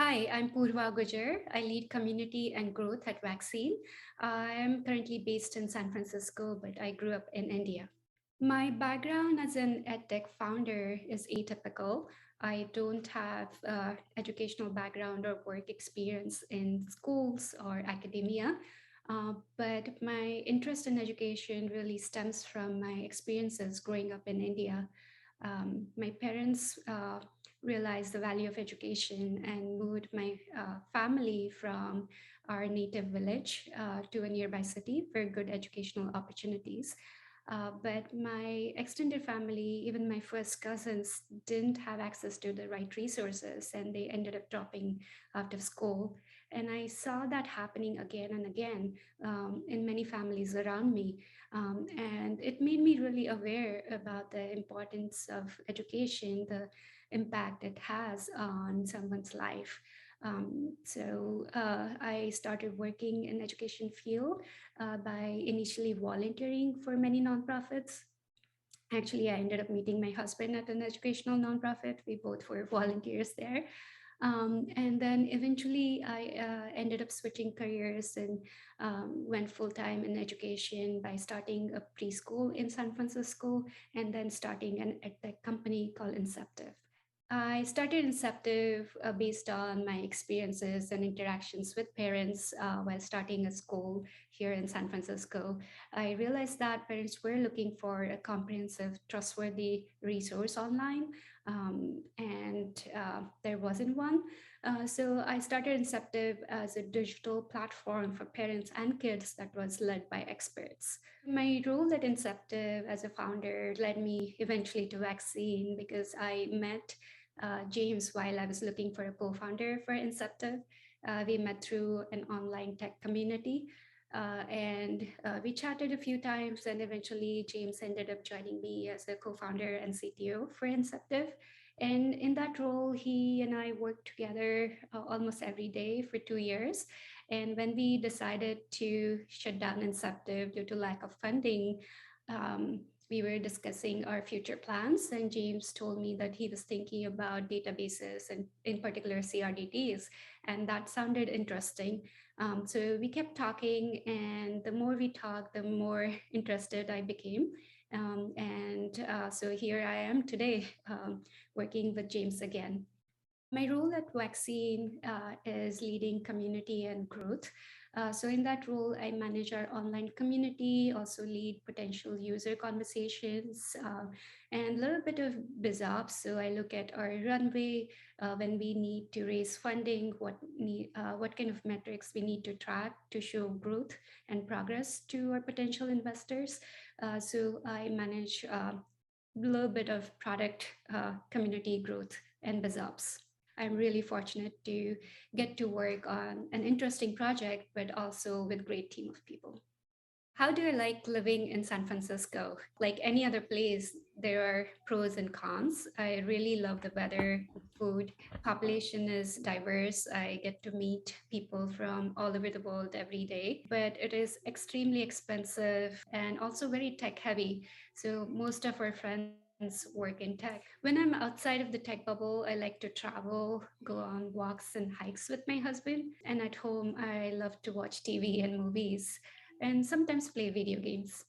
Hi, I'm Purva Gujar. I lead community and growth at Vaxine. I am currently based in San Francisco, but I grew up in India. My background as an edtech founder is atypical. I don't have educational background or work experience in schools or academia, but my interest in education really stems from my experiences growing up in India. My parents realized the value of education and moved my family from our native village to a nearby city for good educational opportunities. But my extended family, even my first cousins, didn't have access to the right resources and they ended up dropping out of school. And I saw that happening again and again in many families around me. And it made me really aware about the importance of education, the impact it has on someone's life. I started working in education field by initially volunteering for many nonprofits. Actually, I ended up meeting my husband at an educational nonprofit. We both were volunteers there. And then eventually I ended up switching careers and went full time in education by starting a preschool in San Francisco and then starting an edtech company called Inceptive. I started Inceptive based on my experiences and interactions with parents while starting a school here in San Francisco. I realized that parents were looking for a comprehensive, trustworthy resource online, and there wasn't one. So I started Inceptive as a digital platform for parents and kids that was led by experts. My role at Inceptive as a founder led me eventually to Vaxine because I met James while I was looking for a co-founder for Inceptive. We met through an online tech community and we chatted a few times and eventually James ended up joining me as a co-founder and CTO for Inceptive. And in that role, he and I worked together almost every day for 2 years. And when we decided to shut down Inceptive due to lack of funding, um, we were discussing our future plans, and James told me that he was thinking about databases and, in particular, CRDTs, and that sounded interesting. So we kept talking, and the more we talked, the more interested I became. So here I am today, working with James again. My role at Vaxine is leading community and growth. So in that role, I manage our online community, also lead potential user conversations, and a little bit of BizOps. So I look at our runway when we need to raise funding, what kind of metrics we need to track to show growth and progress to our potential investors. So I manage a little bit of product community growth and BizOps. I'm really fortunate to get to work on an interesting project, but also with great team of people. How do I like living in San Francisco? Like any other place, there are pros and cons. I really love the weather, food, population is diverse. I get to meet people from all over the world every day, but it is extremely expensive and also very tech heavy. So most of our friends work in tech. When I'm outside of the tech bubble, I like to travel, go on walks and hikes with my husband. And at home, I love to watch TV and movies and sometimes play video games.